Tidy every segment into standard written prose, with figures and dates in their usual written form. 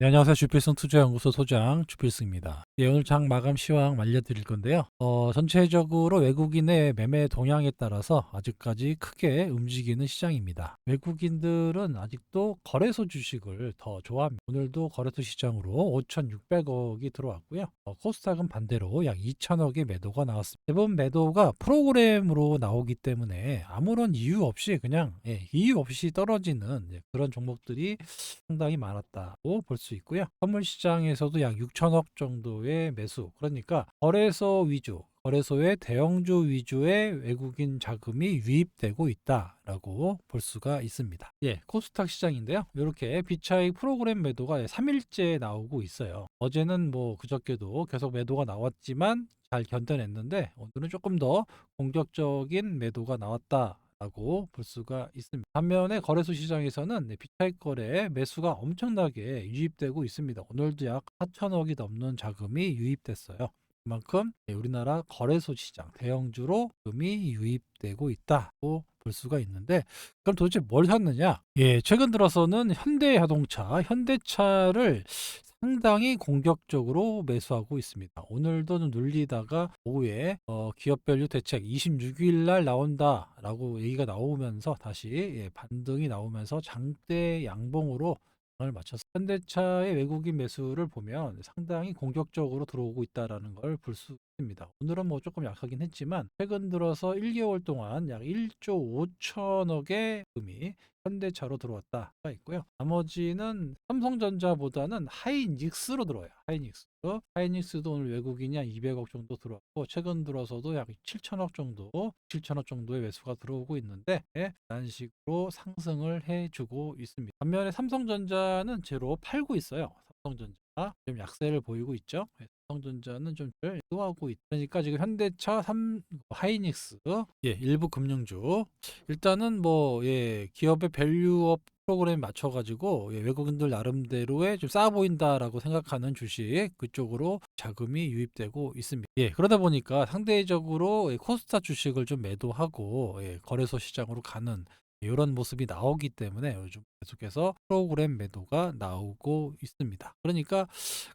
네, 안녕하세요. 주필승 투자연구소 소장 주필승입니다. 네, 오늘 장 마감 시황 알려드릴 건데요. 전체적으로 외국인의 매매 동향에 따라서 아직까지 크게 움직이는 시장입니다. 외국인들은 아직도 거래소 주식을 더 좋아합니다. 오늘도 거래소 시장으로 5,600억이 들어왔고요. 코스닥은 반대로 약 2,000억의 매도가 나왔습니다. 대부분 매도가 프로그램으로 나오기 때문에 아무런 이유 없이 그냥 이유 없이 떨어지는 그런 종목들이 상당히 많았다고 볼 수 있고요. 선물 시장에서도 약 6천억 정도의 매수, 그러니까 거래소 위주, 거래소의 대형주 위주의 외국인 자금이 유입되고 있다라고 볼 수가 있습니다. 코스닥 시장인데요. 이렇게 비차익 프로그램 매도가 3일째 나오고 있어요. 어제는 그저께도 계속 매도가 나왔지만 잘 견뎌냈는데 오늘은 조금 더 공격적인 매도가 나왔다 라고 볼 수가 있습니다. 반면에 거래소 시장에서는 비차익 거래 매수가 엄청나게 유입되고 있습니다. 오늘도 약 4천억이 넘는 자금이 유입됐어요. 그만큼 우리나라 거래소 시장 대형주로 자금이 유입되고 있다고 볼 수가 있는데, 그럼 도대체 뭘 샀느냐? 최근 들어서는 현대차를 상당히 공격적으로 매수하고 있습니다. 오늘도 좀 눌리다가 오후에 기업밸류 대책 26일 날 나온다라고 얘기가 나오면서 다시 반등이 나오면서 장대 양봉으로 을 맞춰서 현대차의 외국인 매수를 보면 상당히 공격적으로 들어오고 있다라는 걸 볼 수 있습니다. 오늘은 조금 약하긴 했지만 최근 들어서 1개월 동안 약 1조 5천억의 금이 현대차로 들어왔다가 있고요. 나머지는 삼성전자보다는 하이닉스로 들어와요. 하이닉스도 오늘 외국인이 한 200억 정도 들어왔고, 최근 들어서도 약 7천억 정도의 매수가 들어오고 있는데 이런 식으로 상승을 해주고 있습니다. 반면에 삼성전자는 제로 팔고 있어요. 삼성전자 좀 약세를 보이고 있죠. 삼성전자는 좀 유도하고 있으니까 지금 현대차, 하이닉스, 일부 금융주 일단은 기업의 밸류업 프로그램에 맞춰가지고 외국인들 나름대로의 좀 싸 보인다라고 생각하는 주식 그쪽으로 자금이 유입되고 있습니다. 그러다 보니까 상대적으로 코스닥 주식을 좀 매도하고 거래소 시장으로 가는 이런 모습이 나오기 때문에 요즘 계속해서 프로그램 매도가 나오고 있습니다. 그러니까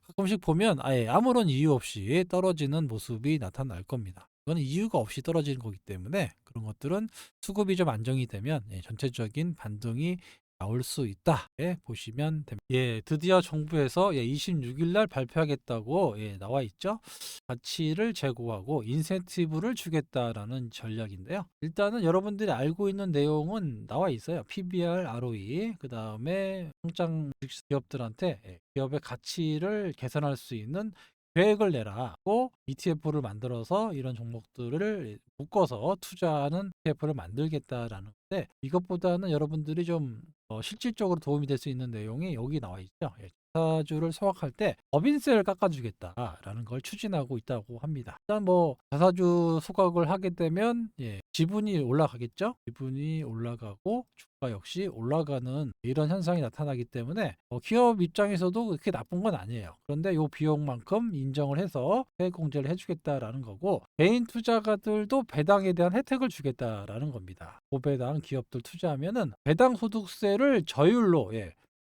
가끔씩 보면 아예 아무런 이유 없이 떨어지는 모습이 나타날 겁니다. 이거는 이유가 없이 떨어지는 거기 때문에 그런 것들은 수급이 좀 안정이 되면 전체적인 반등이 나올 수 있다. 보시면 됩니다. 드디어 정부에서 26일 날 발표하겠다고 나와 있죠. 가치를 제고하고 인센티브를 주겠다라는 전략인데요. 일단은 여러분들이 알고 있는 내용은 나와 있어요. PBR, ROE, 그 다음에 성장 기업들한테 기업의 가치를 개선할 수 있는 계획을 내라고 ETF를 만들어서 이런 종목들을 묶어서 투자하는 ETF를 만들겠다라는 건데, 이것보다는 여러분들이 좀 실질적으로 도움이 될 수 있는 내용이 여기 나와 있죠. 자사주를 소각할 때 법인세를 깎아주겠다라는 걸 추진하고 있다고 합니다. 일단 자사주 소각을 하게 되면 지분이 올라가겠죠. 지분이 올라가고 주가 역시 올라가는 이런 현상이 나타나기 때문에 기업 입장에서도 그렇게 나쁜 건 아니에요. 그런데 이 비용만큼 인정을 해서 세액 공제를 해주겠다라는 거고, 개인 투자가들도 배당에 대한 혜택을 주겠다라는 겁니다. 고배당 기업들 투자하면은 배당 소득세를 저율로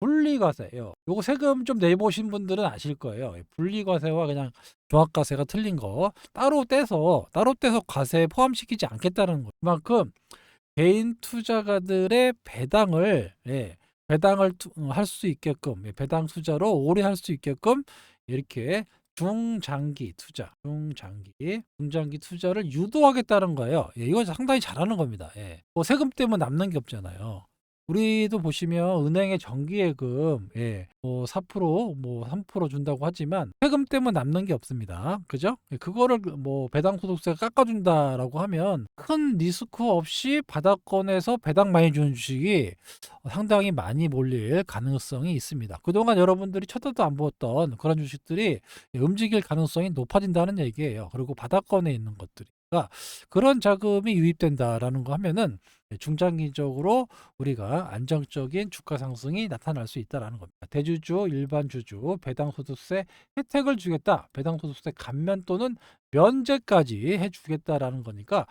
분리과세요. 요거 세금 좀 내보신 분들은 아실 거예요. 분리과세와 그냥 종합과세가 틀린 거 따로 떼서 과세에 포함시키지 않겠다는 거. 그만큼 개인 투자가들의 배당을 할 수 있게끔, 배당 투자로 오래 할 수 있게끔 이렇게 중장기 투자를 유도하겠다는 거예요. 이거 상당히 잘하는 겁니다. 세금 때문에 남는 게 없잖아요. 우리도 보시면 은행의 정기예금 4% 3% 준다고 하지만 세금 때문에 남는 게 없습니다. 그죠? 그거를 배당 소득세가 깎아준다라고 하면 큰 리스크 없이 바닥권에서 배당 많이 주는 주식이 상당히 많이 몰릴 가능성이 있습니다. 그동안 여러분들이 쳐다도 안 보았던 그런 주식들이 움직일 가능성이 높아진다는 얘기예요. 그리고 바닥권에 있는 것들이. 그러니까 그런 자금이 유입된다라는 거 하면은 중장기적으로 우리가 안정적인 주가 상승이 나타날 수 있다라는 겁니다. 대주주, 일반 주주, 배당 소득세 혜택을 주겠다. 배당 소득세 감면 또는 면제까지 해주겠다라는 거니까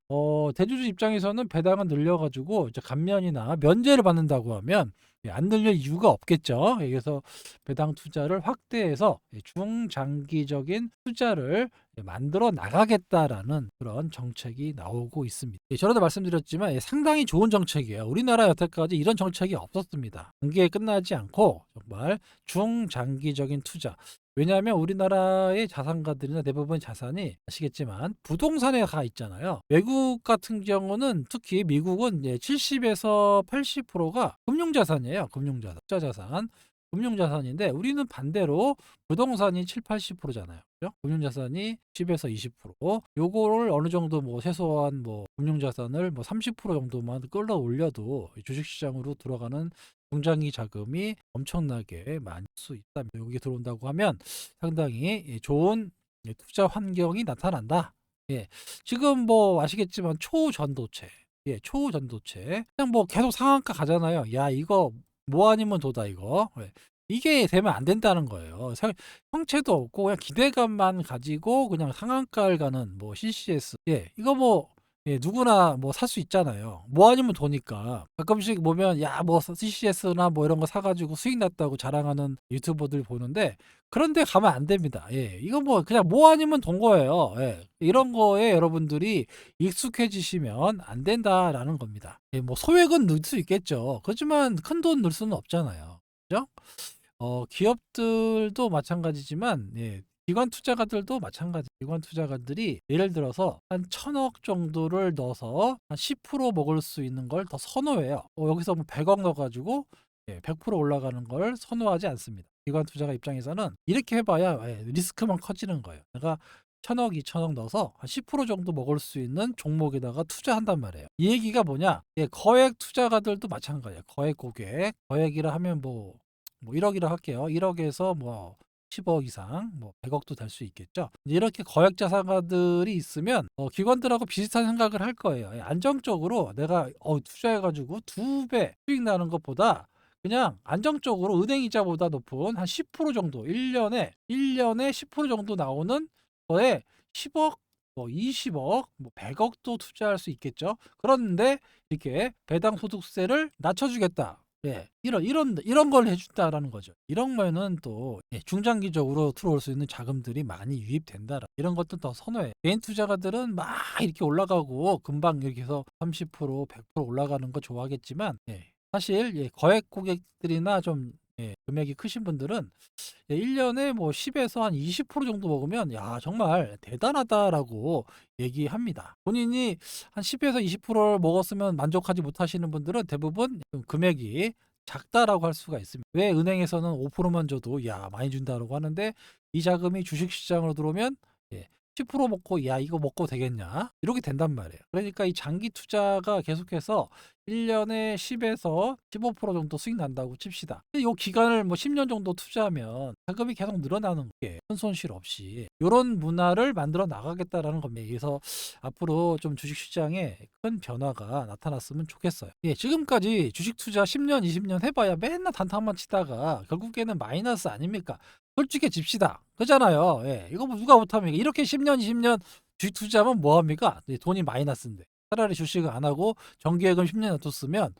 대주주 입장에서는 배당을 늘려가지고 이제 감면이나 면제를 받는다고 하면 안 늘릴 이유가 없겠죠. 그래서 배당 투자를 확대해서 중장기적인 투자를 만들어 나가겠다라는 그런 정책이 나오고 있습니다. 전에도 말씀드렸지만 상당히 좋은 정책이에요. 우리나라 여태까지 이런 정책이 없었습니다. 단기에 끝나지 않고 정말 중장기적인 투자. 왜냐하면 우리나라의 자산가들이나 대부분 자산이 아시겠지만 부동산에 가 있잖아요. 외국 같은 경우는 특히 미국은 70에서 80%가 금융자산이에요. 금융자산, 투자자산. 금융자산인데 우리는 반대로 부동산이 7, 80%잖아요. 그죠? 금융자산이 10에서 20%. 요거를 어느 정도 뭐 최소한 뭐 금융자산을 뭐 30% 정도만 끌어올려도 주식시장으로 들어가는 중장기 자금이 엄청나게 많을 수 있다. 여기 들어온다고 하면 상당히 좋은 투자 환경이 나타난다. 예. 지금 뭐 아시겠지만 초전도체. 예, 초전도체. 그냥 뭐 계속 상한가 가잖아요. 야, 이거 뭐 아니면 도다 이거. 예. 이게 되면 안 된다는 거예요. 형체도 없고 그냥 기대감만 가지고 그냥 상한가를 가는 뭐 CCS. 예, 이거 뭐 누구나 뭐 살 수 있잖아요. 뭐 아니면 도니까. 가끔씩 보면 야, 뭐 CCS나 뭐 이런 거 사가지고 수익 났다고 자랑하는 유튜버들 보는데 그런 데 가면 안 됩니다. 예, 이거 뭐 그냥 뭐 아니면 돈 거예요. 예, 이런 거에 여러분들이 익숙해지시면 안 된다라는 겁니다. 예, 뭐 소액은 넣을 수 있겠죠. 그렇지만 큰 돈 넣을 수는 없잖아요. 그죠? 기업들도 마찬가지지만 기관 투자가들도 마찬가지. 기관 투자가들이 예를 들어서 한 1,000억 정도를 넣어서 한 10% 먹을 수 있는 걸 더 선호해요. 여기서 뭐 100억 넣어가지고 100% 올라가는 걸 선호하지 않습니다. 기관 투자가 입장에서는 이렇게 해봐야 리스크만 커지는 거예요. 내가 1,000억, 2,000억 넣어서 한 10% 정도 먹을 수 있는 종목에다가 투자한단 말이에요. 이 얘기가 뭐냐? 거액 투자가들도 마찬가지예요. 거액 고객. 거액이라 하면 뭐 1억이라 할게요. 1억에서 뭐 10억 이상, 뭐 100억도 될 수 있겠죠. 이렇게 거액 자산가들이 있으면 기관들하고 비슷한 생각을 할 거예요. 안정적으로 내가 투자해가지고 2배 수익 나는 것보다 그냥 안정적으로 은행 이자보다 높은 한 10% 정도 1년에 10% 정도 나오는 거에 10억, 뭐 20억, 뭐 100억도 투자할 수 있겠죠. 그런데 이렇게 배당 소득세를 낮춰주겠다. 예, 이런 걸 해준다라는 거죠. 이런면은 또 중장기적으로 들어올 수 있는 자금들이 많이 유입된다. 이런 것도 더 선호해. 개인 투자가들은 막 이렇게 올라가고 금방 이렇게 해서 30%, 100% 올라가는 거 좋아하겠지만 사실 거액 고객들이나 좀 금액이 크신 분들은 1년에 뭐 10에서 한 20% 정도 먹으면 야, 정말 대단하다라고 얘기합니다. 본인이 한 10에서 20%를 먹었으면 만족하지 못하시는 분들은 대부분 좀 금액이 작다라고 할 수가 있습니다. 왜 은행에서는 5%만 줘도 야, 많이 준다라고 하는데 이 자금이 주식시장으로 들어오면 10% 먹고 야, 이거 먹고 되겠냐? 이렇게 된단 말이에요. 그러니까 이 장기 투자가 계속해서 1년에 10에서 15% 정도 수익 난다고 칩시다. 이 기간을 뭐 10년 정도 투자하면 자금이 계속 늘어나는 게 큰 손실 없이 이런 문화를 만들어 나가겠다라는 겁니다. 그래서 앞으로 좀 주식시장에 큰 변화가 나타났으면 좋겠어요. 지금까지 주식 투자 10년, 20년 해봐야 맨날 단타만 치다가 결국에는 마이너스 아닙니까? 솔직해집시다. 그잖아요. 이거 뭐 누가 못합니까? 이렇게 10년, 20년 주식 투자하면 뭐합니까? 돈이 마이너스인데. 차라리 주식을 안 하고 정기예금 10년 놔뒀으면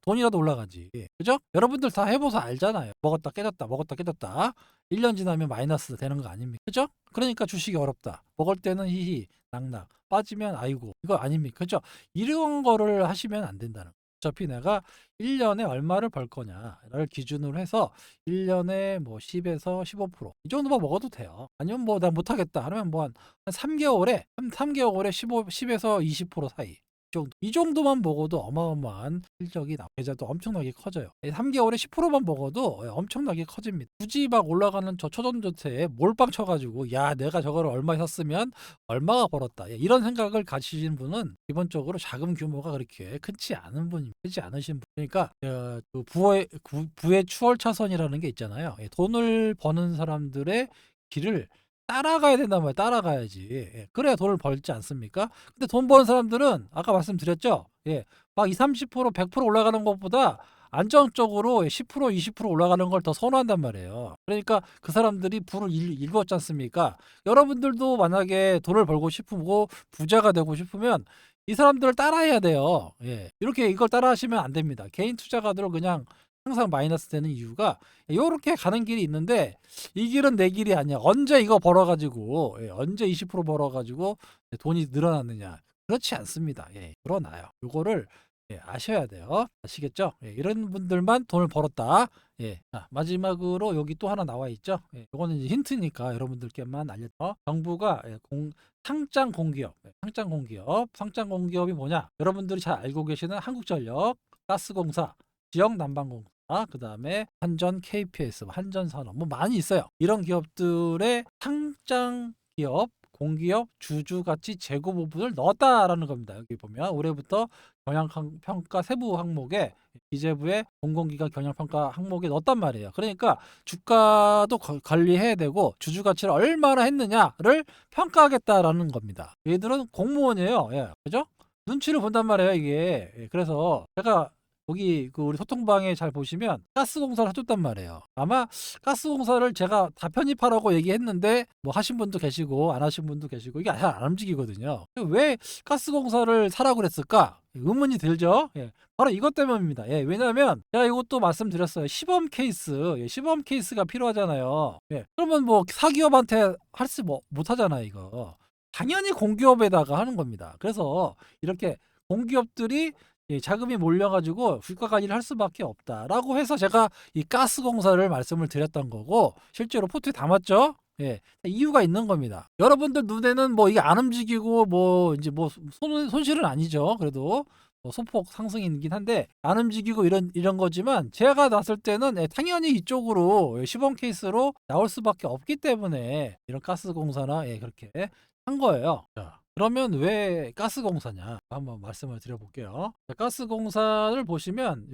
돈이라도 올라가지. 그죠? 여러분들 다 해봐서 알잖아요. 먹었다 깨졌다, 먹었다 깨졌다. 1년 지나면 마이너스 되는 거 아닙니까? 그죠? 그러니까 주식이 어렵다. 먹을 때는 히히, 낙낙. 빠지면 아이고. 이거 아닙니까? 그죠? 이런 거를 하시면 안 된다는 거예요. 어차피 내가 1년에 얼마를 벌 거냐를 기준으로 해서 1년에 뭐 10에서 15%이 정도만 먹어도 돼요. 아니면 뭐 나 못하겠다 하면 뭐 한 3개월에 3개월에 10에서 20% 사이 이 정도만 먹어도 어마어마한 실적이 계좌도 엄청나게 커져요. 3개월에 10%만 먹어도 엄청나게 커집니다. 굳이 막 올라가는 저 초전조태에 몰빵 쳐가지고 야, 내가 저거를 얼마에 샀으면 얼마가 벌었다, 이런 생각을 가지신 분은 기본적으로 자금 규모가 그렇게 크지 않은 분이 크지 않으신 분. 그러니까 그 부의 추월차선이라는 게 있잖아요. 돈을 버는 사람들의 길을 따라가야 된단 말이에요. 따라가야지. 그래야 돈을 벌지 않습니까? 근데 돈 버는 사람들은 아까 말씀드렸죠. 막 2, 30%, 100% 올라가는 것보다 안정적으로 10%, 20% 올라가는 걸 더 선호한단 말이에요. 그러니까 그 사람들이 부를 일궜지 않습니까? 여러분들도 만약에 돈을 벌고 싶고 부자가 되고 싶으면 이 사람들을 따라해야 돼요. 이렇게 이걸 따라하시면 안 됩니다. 개인 투자가들을 그냥 항상 마이너스 되는 이유가 요렇게 가는 길이 있는데 이 길은 내 길이 아니야. 언제 이거 벌어 가지고 언제 20% 벌어 가지고 돈이 늘어났느냐. 그렇지 않습니다. 늘어나요. 요거를 아셔야 돼요. 아시겠죠? 이런 분들만 돈을 벌었다. 자, 마지막으로 여기 또 하나 나와 있죠. 요거는 이제 힌트니까 여러분들께만 알려줘. 정부가 상장 공기업, 상장 공기업이 뭐냐? 여러분들이 잘 알고 계시는 한국전력, 가스공사, 지역난방공사, 그다음에 한전 KPS, 한전산업 뭐 많이 있어요. 이런 기업들의 상장 기업, 공기업 주주가치 재고 부분을 넣었다라는 겁니다. 여기 보면 올해부터 경영평가 세부 항목에 기재부의 공공기관 경영평가 항목에 넣었단 말이에요. 그러니까 주가도 관리해야 되고 주주가치를 얼마나 했느냐를 평가하겠다라는 겁니다. 얘들은 공무원이에요. 그죠? 눈치를 본단 말이에요, 이게. 그래서 제가 거기 우리 소통방에 잘 보시면 가스공사를 해줬단 말이에요. 아마 가스공사를 제가 다 편입하라고 얘기했는데 뭐 하신 분도 계시고 안 하신 분도 계시고 이게 잘 안 움직이거든요. 왜 가스공사를 사라고 그랬을까? 의문이 들죠. 바로 이것 때문입니다. 왜냐하면 제가 이것도 말씀드렸어요. 시범 케이스, 시범 케이스가 필요하잖아요. 그러면 뭐 사기업한테 할 수 못하잖아요, 이거. 당연히 공기업에다가 하는 겁니다. 그래서 이렇게 공기업들이 자금이 몰려가지고 주가 관리를 할 수밖에 없다라고 해서 제가 이 가스공사를 말씀을 드렸던 거고 실제로 포트에 담았죠. 이유가 있는 겁니다. 여러분들 눈에는 뭐 이게 안 움직이고 뭐 이제 뭐 손실은 아니죠. 그래도 뭐 소폭 상승이긴 한데 안 움직이고 이런 거지만 제가 봤을 때는 당연히 이쪽으로 시범 케이스로 나올 수밖에 없기 때문에 이런 가스공사나 그렇게 한 거예요. 자, 그러면 왜 가스공사냐 한번 말씀을 드려볼게요. 자, 가스공사를 보시면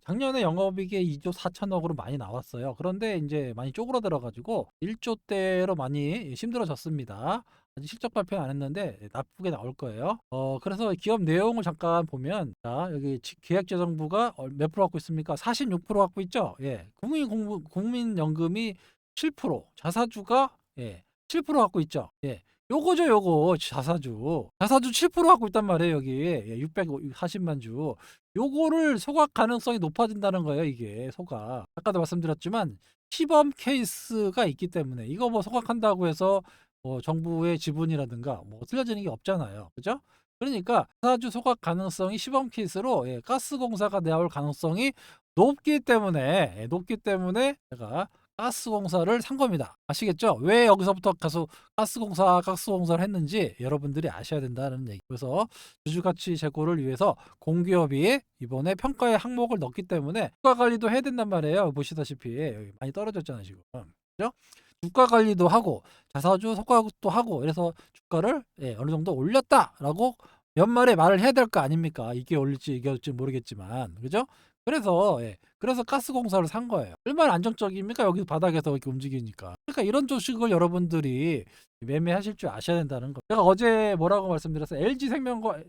작년에 영업이익이 2조 4천억으로 많이 나왔어요. 그런데 이제 많이 쪼그라들어 가지고 1조대로 많이 힘들어졌습니다. 아직 실적 발표는 안 했는데 나쁘게 나올 거예요. 그래서 기업 내용을 잠깐 보면 자, 여기 기획재정부가 몇 프로 갖고 있습니까? 46% 갖고 있죠. 국민연금이 7%, 자사주가 7% 갖고 있죠. 요거죠, 요거. 자사주 7% 갖고 있단 말이에요, 여기. 640만 주. 요거를 소각 가능성이 높아진다는 거예요, 이게. 소각. 아까도 말씀드렸지만 시범 케이스가 있기 때문에 이거 뭐 소각한다고 해서 뭐 정부의 지분이라든가 뭐 틀려지는 게 없잖아요. 그죠? 그러니까 자사주 소각 가능성이 시범 케이스로 가스공사가 나올 가능성이 높기 때문에 제가 가스공사를 산 겁니다. 아시겠죠? 왜 여기서부터 가서 가스공사를 했는지 여러분들이 아셔야 된다는 얘기. 그래서 주주가치 제고를 위해서 공기업이 이번에 평가의 항목을 넣기 때문에 주가 관리도 해야 된단 말이에요. 보시다시피 여기 많이 떨어졌잖아요, 지금. 그죠? 주가 관리도 하고 자사주 소각도 하고 그래서 주가를 어느 정도 올렸다라고 연말에 말을 해야 될 거 아닙니까? 이게 올릴지 이게 올지 모르겠지만, 그죠? 그래서 가스공사를 산 거예요. 얼마나 안정적입니까? 여기 바닥에서 이렇게 움직이니까. 그러니까 이런 주식을 여러분들이 매매하실 줄 아셔야 된다는 거. 제가 어제 뭐라고 말씀드렸어요? LG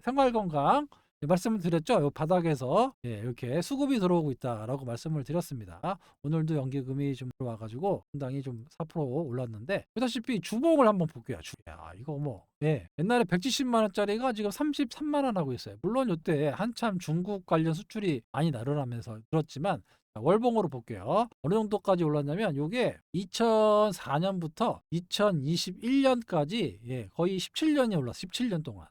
생활건강 말씀을 드렸죠. 요 바닥에서 이렇게 수급이 들어오고 있다라고 말씀을 드렸습니다. 오늘도 연기금이 좀 들어와가지고 상당히 좀 4% 올랐는데 보다시피 주봉을 한번 볼게요. 이거 뭐 옛날에 170만 원짜리가 지금 33만 원 하고 있어요. 물론 이때 한참 중국 관련 수출이 많이 늘어나면서 그렇지만 월봉으로 볼게요. 어느 정도까지 올랐냐면 이게 2004년부터 2021년까지 거의 17년이 올랐어요. 17년 동안.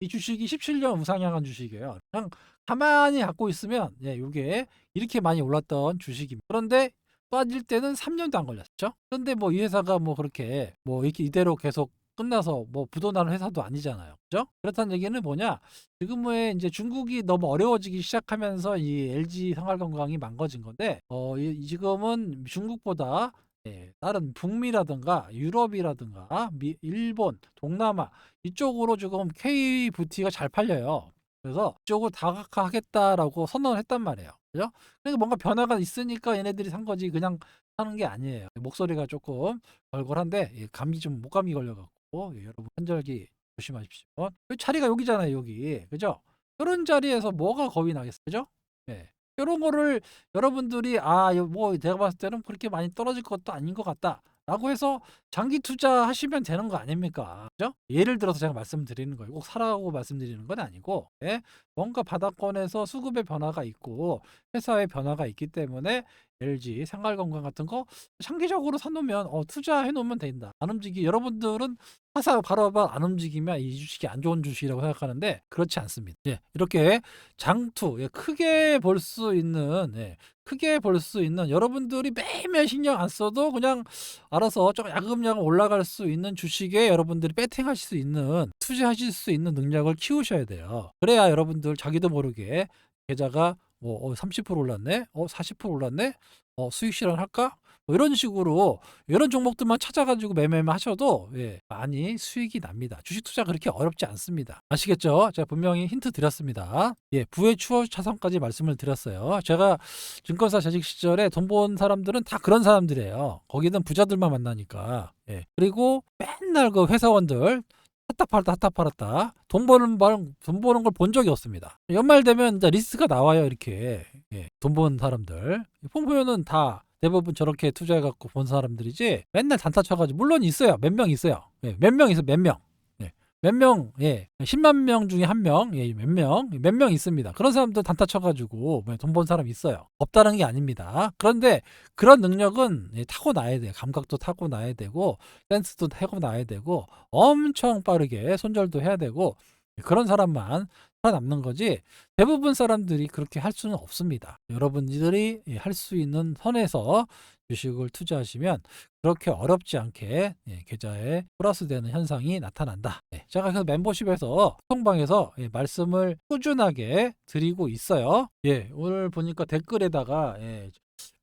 이 주식이 17년 우상향한 주식이에요. 그냥 가만히 갖고 있으면 이게 이렇게 많이 올랐던 주식입니다. 그런데 빠질 때는 3년도 안 걸렸죠. 그런데 뭐 이 회사가 뭐 그렇게 뭐 이렇게 이대로 계속 끝나서 뭐 부도나는 회사도 아니잖아요. 그죠? 그렇다는 얘기는 뭐냐? 지금의 이제 중국이 너무 어려워지기 시작하면서 이 LG 생활건강이 망가진 건데, 지금은 중국보다 다른 북미라든가 유럽이라든가 일본, 동남아 이쪽으로 지금 K뷰티가 잘 팔려요. 그래서 이쪽으로 다각화하겠다라고 선언을 했단 말이에요. 그죠? 그러니까 뭔가 변화가 있으니까 얘네들이 산 거지 그냥 사는 게 아니에요. 목소리가 조금 걸걸한데 감기 좀 목감기 걸려갖고 여러분 환절기 조심하십시오. 자리가 여기잖아요, 여기. 그죠? 이런 자리에서 뭐가 겁이 나겠어요? 그죠? 이런 거를 여러분들이 뭐 내가 봤을 때는 그렇게 많이 떨어질 것도 아닌 것 같다. 라고 해서 장기 투자하시면 되는 거 아닙니까? 그죠? 예를 들어서 제가 말씀드리는 거예요. 꼭 사라고 말씀드리는 건 아니고, 예, 뭔가 바닥권에서 수급의 변화가 있고 회사의 변화가 있기 때문에 LG 생활건강 같은 거 장기적으로 사놓으면 투자해 놓으면 된다. 안 움직이 여러분들은 사서 바로바로 안 움직이면 이 주식이 안 좋은 주식이라고 생각하는데 그렇지 않습니다. 예, 이렇게 장투, 예, 크게 볼 수 있는, 예, 크게 볼 수 있는 여러분들이 매일매일 신경 안 써도 그냥 알아서 조금 야금야금 올라갈 수 있는 주식에 여러분들이 배팅하실 수 있는, 투자하실 수 있는 능력을 키우셔야 돼요. 그래야 여러분들 자기도 모르게 계좌가 뭐 30% 올랐네, 40% 올랐네, 수익 실현할까? 뭐 이런 식으로 이런 종목들만 찾아가지고 매매만 하셔도, 예, 많이 수익이 납니다. 주식 투자 그렇게 어렵지 않습니다. 아시겠죠? 제가 분명히 힌트 드렸습니다. 예, 부의 추월 차선까지 말씀을 드렸어요. 제가 증권사 재직 시절에 돈 번 사람들은 다 그런 사람들이에요. 거기는 부자들만 만나니까. 예. 그리고 맨날 그 회사원들 핫타 팔았다 핫타 팔았다 돈 버는 걸 본 적이 없습니다. 연말 되면 이제 리스트가 나와요. 이렇게, 예, 돈 번 사람들 보면은 다 대부분 저렇게 투자해갖고 본 사람들이지, 맨날 단타 쳐가지고, 물론 있어요, 몇 명 있어요. 예, 몇 명 있어, 몇 명. 예, 몇 명, 예, 10만 명 중에 한 명, 예, 몇 명 있습니다. 그런 사람들 단타 쳐가지고 돈 번 사람 있어요. 없다는 게 아닙니다. 그런데 그런 능력은, 예, 타고나야 돼요. 감각도 타고나야 되고 센스도 타고나야 되고 엄청 빠르게 손절도 해야 되고, 그런 사람만 살아남는 거지, 대부분 사람들이 그렇게 할 수는 없습니다. 여러분들이 할 수 있는 선에서 주식을 투자하시면 그렇게 어렵지 않게, 예, 계좌에 플러스되는 현상이 나타난다. 예, 제가 그 멤버십에서 소통방에서, 예, 말씀을 꾸준하게 드리고 있어요. 예, 오늘 보니까 댓글에다가, 예,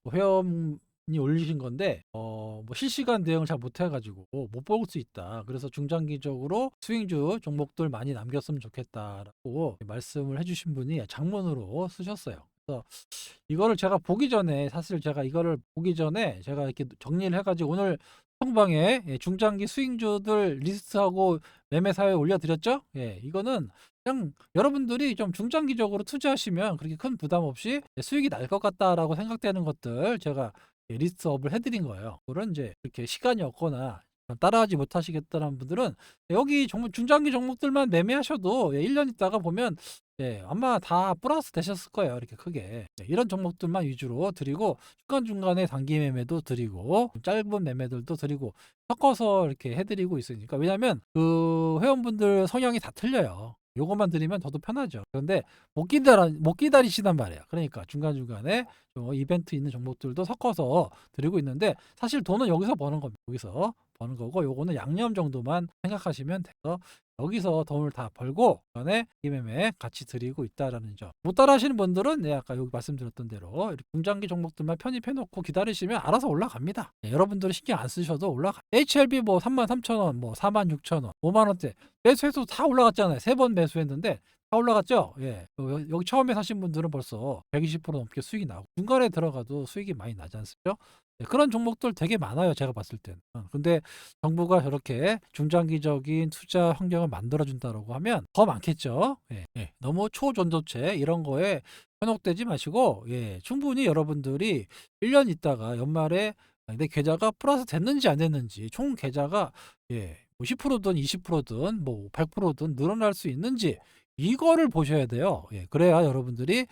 뭐 회원이 올리신 건데, 뭐 실시간 대응을 잘 못해가지고 못 볼 수 있다. 그래서 중장기적으로 스윙주 종목들 많이 남겼으면 좋겠다라고 말씀을 해주신 분이 장문으로 쓰셨어요. 그래서 이거를 제가 보기 전에, 사실 제가 이거를 보기 전에 제가 이렇게 정리를 해가지고 오늘 통방에, 예, 중장기 스윙주들 리스트하고 매매 사회에 올려드렸죠. 예, 이거는 그냥 여러분들이 좀 중장기적으로 투자하시면 그렇게 큰 부담 없이 수익이 날 것 같다라고 생각되는 것들 제가, 예, 리스트업을 해드린 거예요. 그런 이제 이렇게 시간이 없거나 따라하지 못하시겠다는 분들은 여기 중장기 종목들만 매매하셔도, 예, 1년 있다가 보면, 예, 아마 다 플러스 되셨을 거예요. 이렇게 크게. 네, 이런 종목들만 위주로 드리고 중간중간에 단기 매매도 드리고 짧은 매매들도 드리고 섞어서 이렇게 해드리고 있으니까. 왜냐하면 그 회원분들 성향이 다 틀려요. 요것만 드리면 저도 편하죠. 그런데 못 기다리시단 말이에요. 그러니까 중간중간에 좀 이벤트 있는 종목들도 섞어서 드리고 있는데, 사실 돈은 여기서 버는 겁니다. 여기서 버는 거고, 요거는 양념 정도만 생각하시면 돼서 여기서 돈을 다 벌고 그다음에 매매 같이 드리고 있다라는 점. 못 따라하시는 분들은, 네, 아까 여기 말씀드렸던 대로 이렇게 중장기 종목들만 편입해 놓고 기다리시면 알아서 올라갑니다. 네, 여러분들이 신경 안 쓰셔도 올라가. HLB 뭐 33,000원, 뭐 46,000원, 5만 원대 매수해도 다 올라갔잖아요. 3번 매수했는데 다 올라갔죠. 예. 여기 처음에 사신 분들은 벌써 120% 넘게 수익이 나고, 중간에 들어가도 수익이 많이 나지 않습니까? 네, 그런 종목들 되게 많아요. 제가 봤을 때는. 근데 정부가 저렇게 중장기적인 투자 환경을 만들어 준다라고 하면 더 많겠죠. 예, 예. 너무 초전도체 이런 거에 현혹되지 마시고, 예, 충분히 여러분들이 1년 있다가 연말에 내 계좌가 플러스 됐는지 안 됐는지, 총 계좌가, 예, 뭐 10%든 20%든 뭐 100%든 늘어날 수 있는지 이거를 보셔야 돼요. 예, 그래야 여러분들이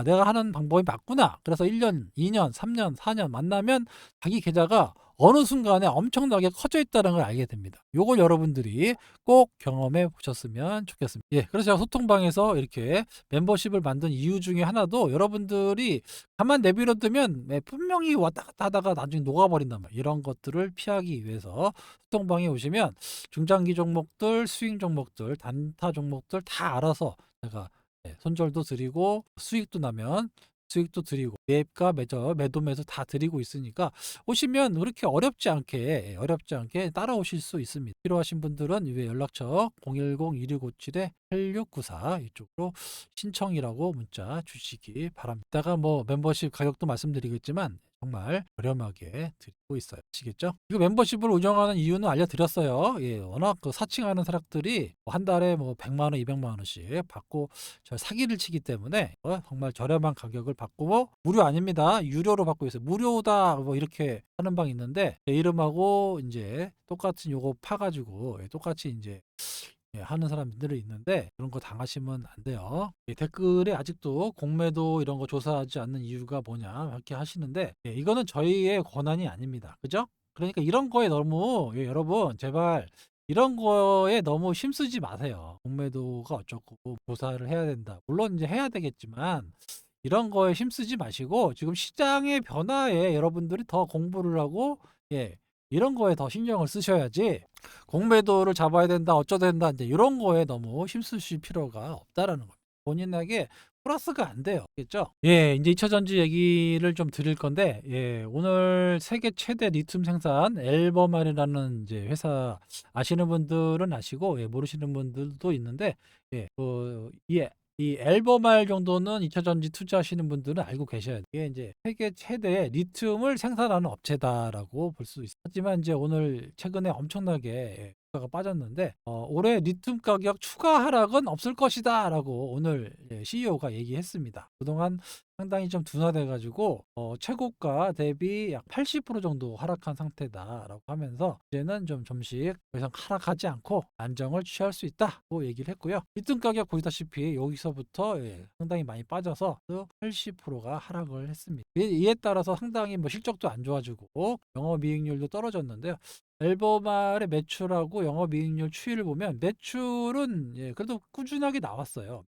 내가 하는 방법이 맞구나. 그래서 1년, 2년, 3년, 4년 만나면 자기 계좌가 어느 순간에 엄청나게 커져 있다는 걸 알게 됩니다. 요걸 여러분들이 꼭 경험해 보셨으면 좋겠습니다. 예, 그래서 제가 소통방에서 이렇게 멤버십을 만든 이유 중에 하나도, 여러분들이 가만 내버려 두면, 예, 분명히 왔다 갔다 하다가 나중에 녹아버린단 말이에요. 이런 것들을 피하기 위해서 소통방에 오시면 중장기 종목들, 스윙 종목들, 단타 종목들 다 알아서 제가, 예, 손절도 드리고 수익도 나면 수익도 드리고 매입과 매도 매수 다 드리고 있으니까 오시면 그렇게 어렵지 않게 따라오실 수 있습니다. 필요하신 분들은 위에 연락처 010-2657-8694 이쪽으로 신청이라고 문자 주시기 바랍니다. 이따가 뭐 멤버십 가격도 말씀드리겠지만 정말 저렴하게 드리고 있어요. 아시겠죠? 이거 멤버십을 운영하는 이유는 알려드렸어요. 예, 워낙 그 사칭하는 사람들이 한 달에 뭐 100만 원, 200만 원씩 받고 저 사기를 치기 때문에 정말 저렴한 가격을 받고 뭐 무료 아닙니다. 유료로 받고 있어요. 무료다 뭐 이렇게 하는 방이 있는데 제 이름하고 이제 똑같은 요거 파가지고 똑같이 이제 하는 사람들이 있는데 그런 거 당하시면 안 돼요. 댓글에 아직도 공매도 이런 거 조사하지 않는 이유가 뭐냐 이렇게 하시는데 이거는 저희의 권한이 아닙니다. 그죠? 그러니까 이런 거에 너무 여러분 제발 이런 거에 너무 힘쓰지 마세요. 공매도가 어쩌고 조사를 해야 된다. 물론 이제 해야 되겠지만 이런 거에 힘쓰지 마시고 지금 시장의 변화에 여러분들이 더 공부를 하고 이런 거에 더 신경을 쓰셔야지 공매도를 잡아야 된다 어쩌다 된다 이제 이런 거에 너무 힘쓰실 필요가 없다라는 겁니다. 본인에게 플러스가 안 돼요. 겠죠? 예, 이제 2차 전지 얘기를 좀 드릴 건데, 오늘 세계 최대 리튬 생산 앨범알이라는 이제 회사 아시는 분들은 아시고, 모르시는 분들도 있는데, 이 앨범알 정도는 2차 전지 투자하시는 분들은 알고 계셔야 돼요. 이게 이제 세계 최대 리튬을 생산하는 업체다라고 볼 수 있어요. 하지만 이제 오늘 최근에 엄청나게 주가가 빠졌는데 올해 리튬 가격 추가 하락은 없을 것이다라고 오늘 CEO가 얘기했습니다. 그동안 상당히 좀 둔화돼가지고 최고가 대비 약 80% 정도 하락한 상태다라고 하면서 이제는 좀 점씩 더 이상 하락하지 않고 안정을 취할 수 있다고 얘기를 했고요. 리튬 가격 보시다시피 여기서부터 상당히 많이 빠져서 80%가 하락을 했습니다. 이에 따라서 상당히 뭐 실적도 안 좋아지고 영업이익률도 떨어졌는데요. 앨범알의 매출하고 영업이익률 추이를 보면 매출은 그래도 꾸준하게 나왔어요.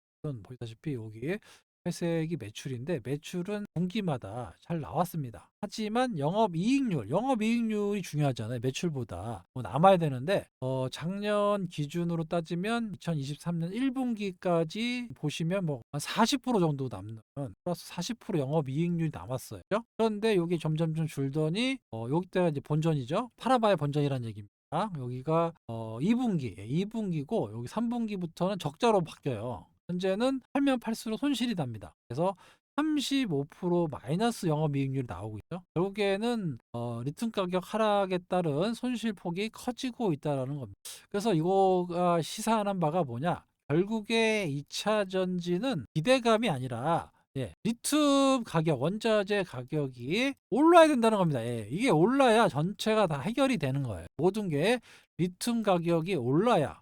보시다시피 여기 회색이 매출인데 매출은 분기마다 잘 나왔습니다. 하지만 영업이익률이 중요하잖아요. 매출보다 남아야 되는데 작년 기준으로 따지면 2023년 1분기까지 보시면 뭐 한 40% 정도 남는 플러스 40% 영업이익률이 남았어요. 그런데 여기 점점 좀 줄더니 여기때가 이제 본전이죠. 팔아봐야 본전이라는 얘기입니다. 여기가 2분기고 여기 3분기부터는 적자로 바뀌어요. 현재는 팔면 팔수록 손실이 납니다. 그래서 35% 마이너스 영업이익률이 나오고 있죠. 결국에는 리튬 가격 하락에 따른 손실폭이 커지고 있다는 겁니다. 그래서 이거가 시사하는 바가 뭐냐? 결국에 2차 전지는 기대감이 아니라 리튬 가격, 원자재 가격이 올라야 된다는 겁니다. 이게 올라야 전체가 다 해결이 되는 거예요. 모든 게 리튬 가격이 올라야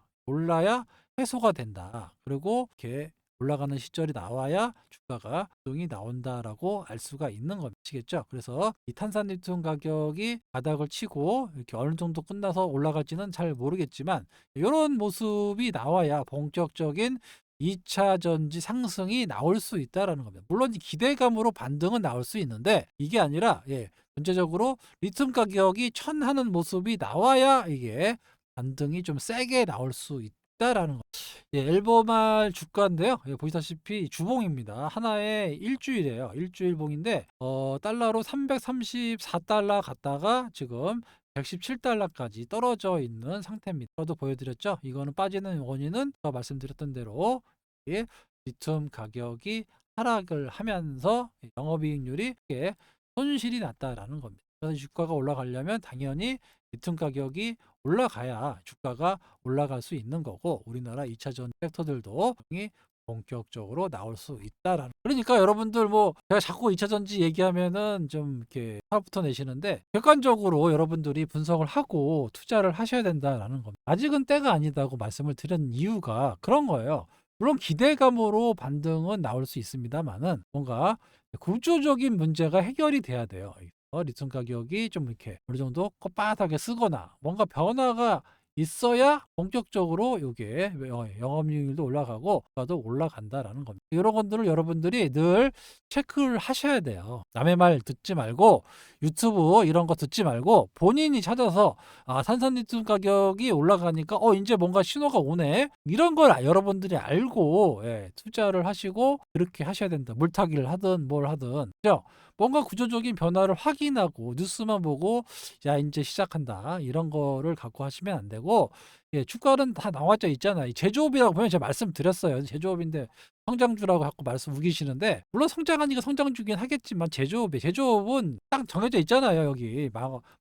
해소가 된다. 그리고 이렇게 올라가는 시절이 나와야 주가가 등이 나온다라고 알 수가 있는 겁니다. 아시겠죠? 그래서 이 탄산리튬 가격이 바닥을 치고 이렇게 어느 정도 끝나서 올라갈지는 잘 모르겠지만 이런 모습이 나와야 본격적인 2차 전지 상승이 나올 수 있다라는 겁니다. 물론 기대감으로 반등은 나올 수 있는데 이게 아니라 전체적으로 리튬 가격이 천하는 모습이 나와야 이게 반등이 좀 세게 나올 수 있다라는 거. 앨범알 주가인데요. 보시다시피 주봉입니다. 하나에 일주일이에요. 일주일봉인데 달러로 334달러 갔다가 지금 117달러까지 떨어져 있는 상태입니다. 저도 보여드렸죠. 이거는 빠지는 원인은 제가 말씀드렸던 대로 리튬 가격이 하락을 하면서 영업이익률이 크게 손실이 났다라는 겁니다. 그래서 주가가 올라가려면 당연히 리튬 가격이 올라가야 주가가 올라갈 수 있는 거고 우리나라 2차 전지 섹터들도 본격적으로 나올 수 있다라는. 그러니까 여러분들 뭐 제가 자꾸 2차 전지 얘기하면은 좀 이렇게 화부터 내시는데 객관적으로 여러분들이 분석을 하고 투자를 하셔야 된다라는 겁니다. 아직은 때가 아니다고 말씀을 드린 이유가 그런 거예요. 물론 기대감으로 반등은 나올 수 있습니다만은 뭔가 구조적인 문제가 해결이 돼야 돼요. 리튬 가격이 좀 이렇게 어느 정도 뻣뻣하게 쓰거나 뭔가 변화가 있어야 본격적으로 이게 영업이익률도 올라가고 주가도 올라간다라는 겁니다. 이런 것들을 여러분들이 늘 체크를 하셔야 돼요. 남의 말 듣지 말고 유튜브 이런 거 듣지 말고 본인이 찾아서 탄산리튬 가격이 올라가니까 이제 뭔가 신호가 오네. 이런 걸 여러분들이 알고 투자를 하시고 그렇게 하셔야 된다. 물타기를 하든 뭘 하든. 그죠? 뭔가 구조적인 변화를 확인하고 뉴스만 보고 '야 인제 시작한다.' 이런 거를 갖고 하시면 안 되고 예 주가는 다 나와져 있잖아요. 이 제조업이라고 분명히 제가 말씀드렸어요. 제조업인데 성장주라고 자꾸 말씀 우기시는데 물론 성장하니까 성장주긴 하겠지만 제조업은 딱 정해져 있잖아요 여기.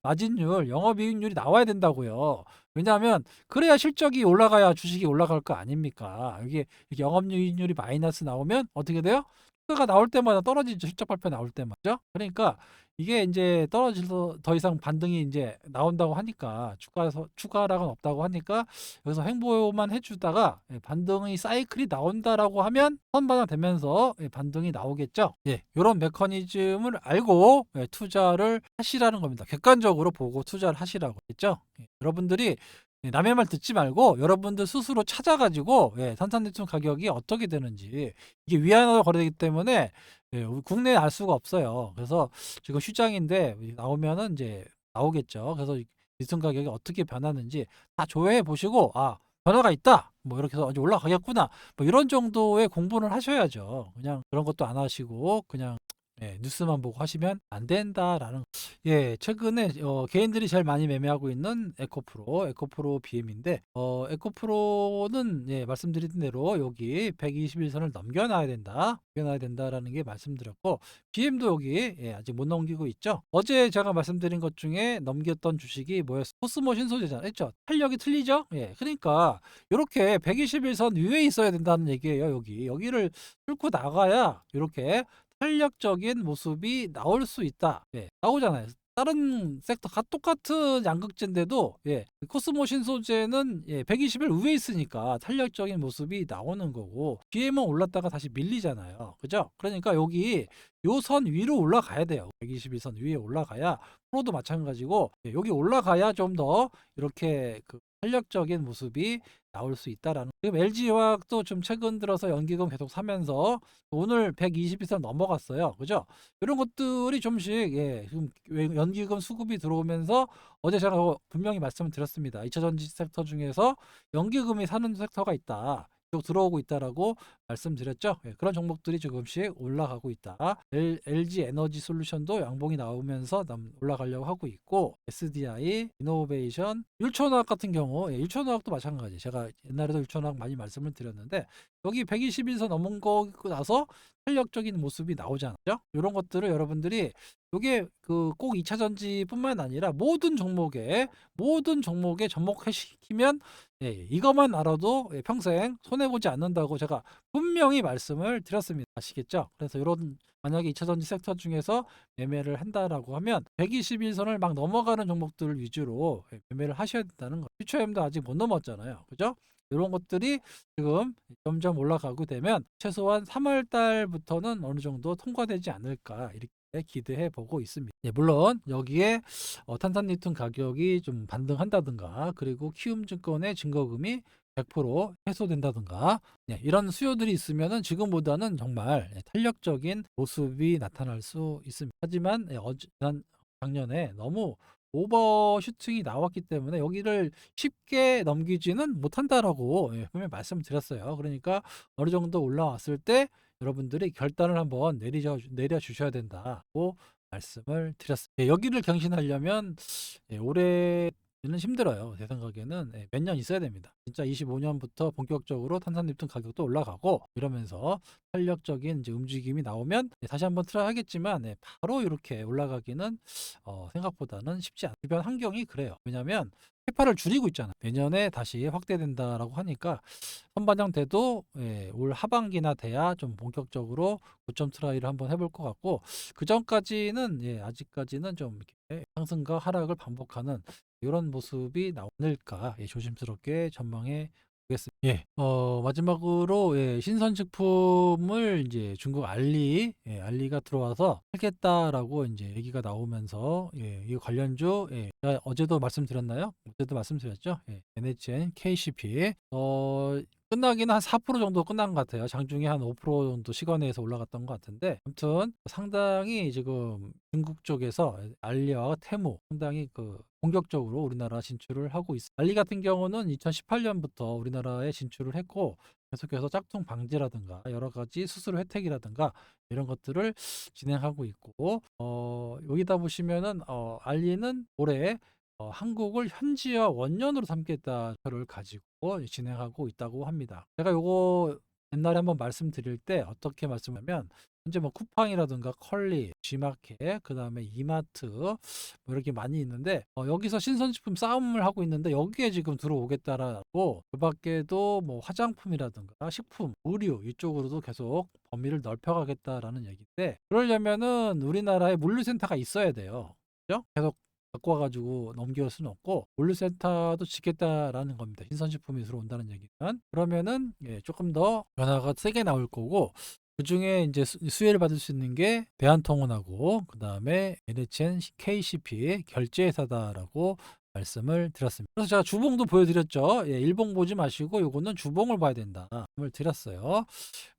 마진율, 영업이익률이 나와야 된다고요. 왜냐하면 그래야 실적이 올라가야 주식이 올라갈 거 아닙니까? 이게 영업이익률이 마이너스 나오면 어떻게 돼요? 주가가 나올 때마다 떨어지죠, 실적 발표 나올 때마다. 그죠? 그러니까 이게 인제 떨어져서 더 이상 반등이 인제 나온다고 하니까 주가에서 추가락은 없다고 하니까 여기서 횡보만 해 주다가 예 반등의 사이클이 나온다라고 하면 선반영되면서 예 반등이 나오겠죠. 예. 요런 메커니즘을 알고 예 투자를 하시라는 겁니다. 객관적으로 보고 투자를 하시라고 했죠. 예. 여러분들이 예 남의 말 듣지 말고 여러분들 스스로 찾아 가지고 예 탄산리튬 가격이 어떻게 되는지 이게 위안화 거래되기 때문에 예 우리 국내에 알 수가 없어요. 그래서 지금 휴장인데 나오면은 인제 나오겠죠. 그래서 이 리튬 가격이 어떻게 변하는지 다 조회해 보시고 '아 변화가 있다.' 뭐 이렇게 해서 '이제 올라가겠구나.' 뭐 이런 정도의 공부를 하셔야죠. 그냥 그런 것도 안 하시고 그냥 예 '뉴스만 보고 하시면 안 된다.'라는 예 최근에 개인들이 제일 많이 매매하고 있는 에코프로 BM인데 에코프로는 예 말씀드린 대로 여기 121 선을 넘겨 놔야 된다. 넘겨 놔야 된다라는 게 말씀드렸고 BM도 여기 예 아직 못 넘기고 있죠. 어제 제가 말씀드린 것 중에 넘겼던 주식이 뭐였어요? 코스모 신소재잖아요. 했죠. 탄력이 틀리죠? 예. 그러니까 요렇게 121선 위에 있어야 된다는 얘기예요, 여기. 여기를 뚫고 나가야 요렇게 탄력적인 모습이 나올 수 있다. 예. 나오잖아요. 다른 섹터 똑같은 양극재인데도 예 코스모 신소재는 예 120일 위에 있으니까 탄력적인 모습이 나오는 거고 BM은 올랐다가 다시 밀리잖아요. 그죠? 그러니까 여기 요 선 위로 올라가야 돼요. 121선 위에 올라가야 프로도 마찬가지고 예 여기 올라가야 좀 더 이렇게 그 탄력적인 모습이 나올 수 있다라는 지금 LG화학도 좀 최근 들어서 연기금 계속 사면서 오늘 122선 넘어갔어요. 그죠? 이런 것들이 좀씩 예 지금 연기금 수급이 들어오면서 어제 제가 분명히 말씀을 드렸습니다. 2차 전지 섹터 중에서 연기금이 사는 섹터가 있다. 계속 들어오고 있다라고 말씀드렸죠. 예, 그런 종목들이 조금씩 올라가고 있다. LG 에너지 솔루션도 양봉이 나오면서 올라가려고 하고 있고 SDI, 이노베이션, 율촌화학 같은 경우 예, 율촌화학도 마찬가지. 제가 옛날에도 율촌화학 많이 말씀을 드렸는데 여기 121선 넘은 거 나서 탄력적인 모습이 나오잖아요. 이런 것들을 여러분들이 요게 그 꼭 2차 전지뿐만 아니라 모든 종목에 접목시키면 예 이것만 알아도 예 평생 손해 보지 않는다고 제가 분명히 말씀을 드렸습니다. 아시겠죠? 그래서 요런 만약에 2차 전지 섹터 중에서 매매를 한다라고 하면 121 선을 막 넘어가는 종목들 위주로 예 매매를 하셔야 된다는 거. 퓨처엠도 아직 못 넘었잖아요. 그죠? 요런 것들이 지금 점점 올라가고 되면 최소한 3월 달부터는 어느 정도 통과되지 않을까 이렇게 기대해 보고 있습니다. 예 물론 여기에 탄산리튬 가격이 좀 반등한다든가 그리고 키움증권의 증거금이 100% 해소된다든가 네, 이런 수요들이 있으면은 지금보다는 정말 예, 탄력적인 모습이 나타날 수 있습니다. 하지만 예, 작년에 너무 오버슈팅이 나왔기 때문에 여기를 쉽게 넘기지는 못한다라고 예, 분명히 말씀드렸어요. 그러니까 어느 정도 올라왔을 때 여러분들이 결단을 한번 내려주셔야 된다고 말씀을 드렸습니다. 예, 여기를 경신하려면 예, 올해는 힘들어요. 제 생각에는 예, 몇 년 있어야 됩니다. 진짜 25년부터 본격적으로 탄산리튬 가격도 올라가고 이러면서 탄력적인 이제 움직임이 나오면 예, 다시 한번 트라이 하겠지만 예, 바로 이렇게 올라가기는 생각보다는 쉽지 않아요. 주변 환경이 그래요. 왜냐하면 캐파를 줄이고 있잖아요. 내년에 다시 확대된다라고 하니까 선반영돼도 예, 올 하반기나 돼야 좀 본격적으로 고점 트라이를 한번 해볼 것 같고 그전까지는 예, 아직까지는 좀 이렇게 상승과 하락을 반복하는 이런 모습이 나올까 예, 조심스럽게 전망해 보겠습니다. 예, 마지막으로 예, 신선식품을 이제 중국 알리가 들어와서 하겠다라고 이제 얘기가 나오면서 예, 이 관련주 예, 제가 어제도 말씀드렸나요? 어제도 말씀드렸죠. 예, NHN, KCP 끝나기는 한 4% 정도 끝난 것 같아요. 장중에 한 5% 정도 시간에서 올라갔던 것 같은데 아무튼 상당히 지금 중국 쪽에서 알리와 테무 상당히 그 본격적으로 우리나라 진출을 하고 있어요. 알리 같은 경우는 2018년부터 우리나라에 진출을 했고 계속해서 짝퉁 방지라든가 여러 가지 수수료 혜택이라든가 이런 것들을 진행하고 있고, 여기다 보시면은 알리는 올해 한국을 현지화 원년으로 삼겠다 를 가지고 진행하고 있다고 합니다. 제가 요거 옛날에 한번 말씀드릴 때 어떻게 말씀하면, 현재 뭐 쿠팡이라든가 컬리, G마켓, 그다음에 이마트 뭐 이렇게 많이 있는데, 여기서 신선식품 싸움을 하고 있는데 여기에 지금 들어오겠다라고, 그 밖에도 뭐 화장품이라든가 식품, 의류 이쪽으로도 계속 범위를 넓혀가겠다라는 얘기인데, 그러려면은 우리나라에 물류센터가 있어야 돼요. 그죠? 계속 갖고 와가지고 넘겨올 수는 없고, 물류센터도 짓겠다라는 겁니다. 신선식품이 들어온다는 얘기는. 그러면은 조금 더 변화가 세게 나올 거고, 그중에 이제 수혜를 받을 수 있는 게 대한통운하고 그다음에 NHN, KCP 결제회사다라고 말씀을 드렸습니다. 그래서 제가 주봉도 보여드렸죠. 일봉 보지 마시고 요거는 주봉을 봐야 된다 을 드렸어요.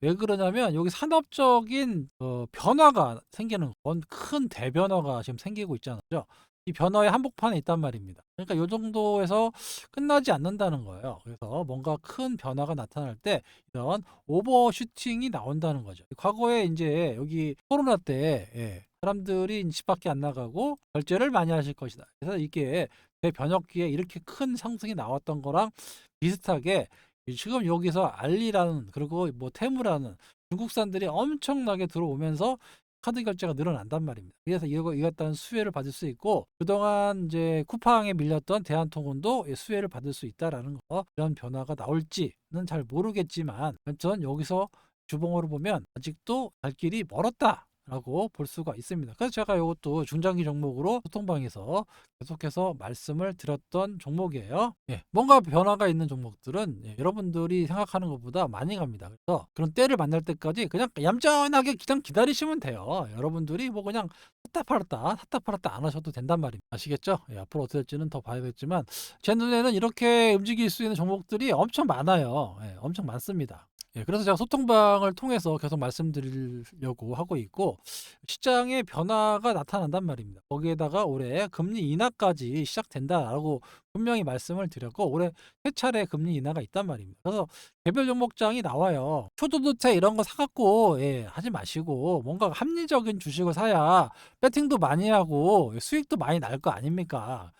왜 그러냐면 여기 산업적인 변화가 생기는 큰 대변화가 지금 생기고 있잖아요. 이 변화의 한복판에 있단 말입니다. 그러니까 요 정도에서 끝나지 않는다는 거예요. 그래서 뭔가 큰 변화가 나타날 때 이런 오버슈팅이 나온다는 거죠. 과거에 이제 여기 코로나 때 사람들이 집 밖에 안 나가고 결제를 많이 하실 것이다. 그래서 이게 대변혁기에 이렇게 큰 상승이 나왔던 거랑 비슷하게 지금 여기서 알리라는, 그리고 뭐 테무라는 중국산들이 엄청나게 들어오면서 카드 결제가 늘어난단 말입니다. 그래서 이것 따른 수혜를 받을 수 있고, 그동안 이제 쿠팡에 밀렸던 대한통운도 수혜를 받을 수 있다라는 거, 이런 변화가 나올지는 잘 모르겠지만, 전 여기서 주봉으로 보면 아직도 갈 길이 멀었다 라고 볼 수가 있습니다. 그래서 제가 이것도 중장기 종목으로 소통방에서 계속해서 말씀을 드렸던 종목이에요. 뭔가 변화가 있는 종목들은 여러분들이 생각하는 것보다 많이 갑니다. 그래서 그런 때를 만날 때까지 그냥 얌전하게 그냥 기다리시면 돼요. 여러분들이 뭐 그냥 샀다 팔았다 안 하셔도 된단 말입니다. 아시겠죠? 앞으로 어떻게 될지는 더 봐야겠지만, 제 눈에는 이렇게 움직일 수 있는 종목들이 엄청 많아요. 엄청 많습니다. 그래서 제가 소통방을 통해서 계속 말씀드리려고 하고 있고, 시장의 변화가 나타난단 말입니다. 거기에다가 올해 금리 인하까지 시작된다라고 분명히 말씀을 드렸고, 올해 세 차례 금리 인하가 있단 말입니다. 그래서 개별 종목장이 나와요. 초도도체 이런 거 사갖고 하지 마시고 뭔가 합리적인 주식을 사야 배팅도 많이 하고 수익도 많이 날 거 아닙니까?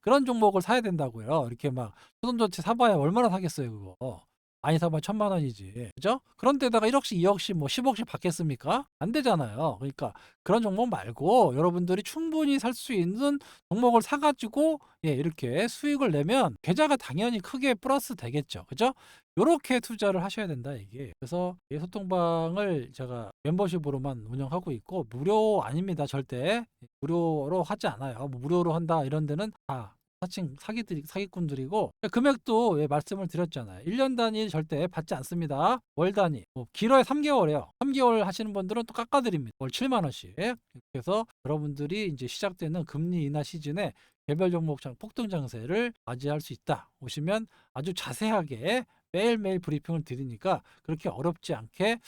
그런 종목을 사야 된다고요. 이렇게 막 초도도체 사봐야 얼마나 사겠어요, 그거. 많이 사면 1,000만 원이지. 그죠? 그런데다가 1억씩, 2억씩, 뭐 10억씩 받겠습니까? 안 되잖아요. 그러니까 그런 종목 말고 여러분들이 충분히 살 수 있는 종목을 사가지고 이렇게 수익을 내면 계좌가 당연히 크게 플러스 되겠죠. 그죠? 요렇게 투자를 하셔야 된다 이게. 그래서 이 소통방을 제가 멤버십으로만 운영하고 있고, 무료 아닙니다. 절대. 무료로 하지 않아요. 뭐 무료로 한다 이런 데는 다 사기꾼들이고, 금액도 말씀을 드렸잖아요. 1년 단위 절대 받지 않습니다. 월 단위, 뭐 길어야 3개월이에요. 3개월 하시는 분들은 또 깎아드립니다. 월 7만 원씩. 그래서 여러분들이 이제 시작되는 금리 인하 시즌에 개별 종목 폭등 장세를 맞이할 수 있다. 오시면 아주 자세하게 매일매일 브리핑을 드리니까 그렇게 어렵지 않게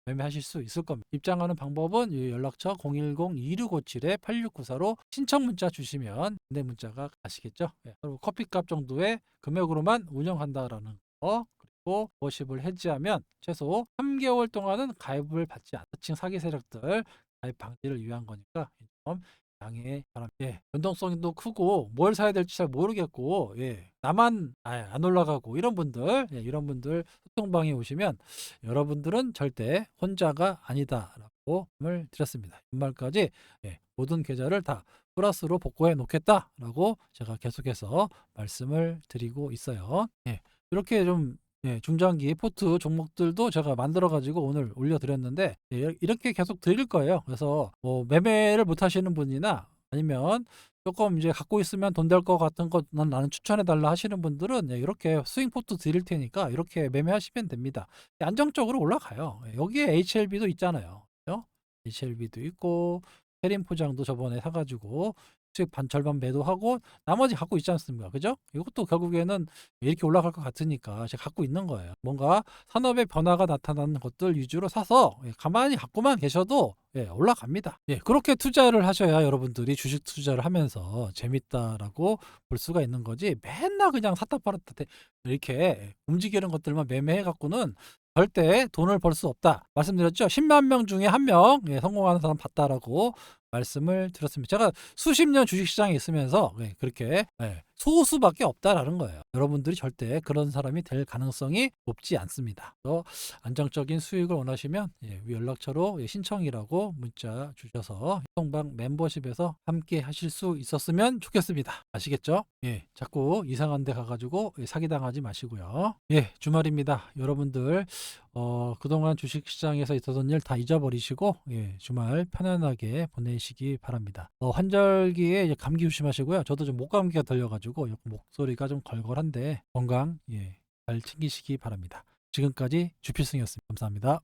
매매하실 수 있을 겁니다. 입장하는 방법은 연락처 010-2657-8694로 신청 문자 주시면 내 문자가 가시겠죠. 그리고 커피값 정도의 금액으로만 운영한다라는 거, 그리고 멤버십을 해지하면 최소 3개월 동안은 가입을 받지 않는 층 사기 세력들 가입 방지를 위한 거니까 좀 양해 바랍니다. 변동성도 크고 뭘 사야 될지 잘 모르겠고, 나만 안 올라가고 이런 분들 소통방에 오시면 여러분들은 절대 혼자가 아니다라고 말씀을 드렸습니다. 연말까지 모든 계좌를 다 플러스로 복구해 놓겠다라고 제가 계속해서 말씀을 드리고 있어요. 이렇게 좀 중장기 포트 종목들도 제가 만들어 가지고 오늘 올려드렸는데, 이렇게 계속 드릴 거예요. 그래서 뭐 매매를 못 하시는 분이나 아니면 조금 이제 갖고 있으면 돈 될 것 같은 거 나는 추천해 달라 하시는 분들은 이렇게 스윙 포트 드릴 테니까 이렇게 매매하시면 됩니다. 안정적으로 올라가요. 여기에 HLB도 있잖아요. 그죠? HLB도 있고, 해림 포장도 저번에 사가지고 수익 반 절반 매도하고 나머지 갖고 있지 않습니까? 그죠? 이것도 결국에는 이렇게 올라갈 것 같으니까 제가 갖고 있는 거예요. 뭔가 산업의 변화가 나타나는 것들 위주로 사서 가만히 갖고만 계셔도 올라갑니다. 그렇게 투자를 하셔야 여러분들이 주식 투자를 하면서 재밌다라고 볼 수가 있는 거지, 맨날 그냥 샀다 팔았다 이렇게 움직이는 것들만 매매해 갖고는 절대 돈을 벌 수 없다 말씀드렸죠. 10만 명 중에 1명 성공하는 사람 봤다라고 말씀을 드렸습니다. 제가 수십 년 주식시장에 있으면서 그렇게 소수밖에 없다라는 거예요. 여러분들이 절대 그런 사람이 될 가능성이 높지 않습니다. 그래서 안정적인 수익을 원하시면 위 연락처로 신청이라고 문자 주셔서 희동방 멤버십에서 함께 하실 수 있었으면 좋겠습니다. 아시겠죠? 자꾸 이상한 데 가가지고 사기당하지 마시고요. 주말입니다. 여러분들 그동안 주식시장에서 있었던 일 다 잊어버리시고 주말 편안하게 보내시기 바랍니다. 환절기에 이제 감기 조심하시고요. 저도 좀 목감기가 들려가지고 목소리가 좀 걸걸한데 건강 잘 챙기시기 바랍니다. 지금까지 주필승이었습니다. 감사합니다.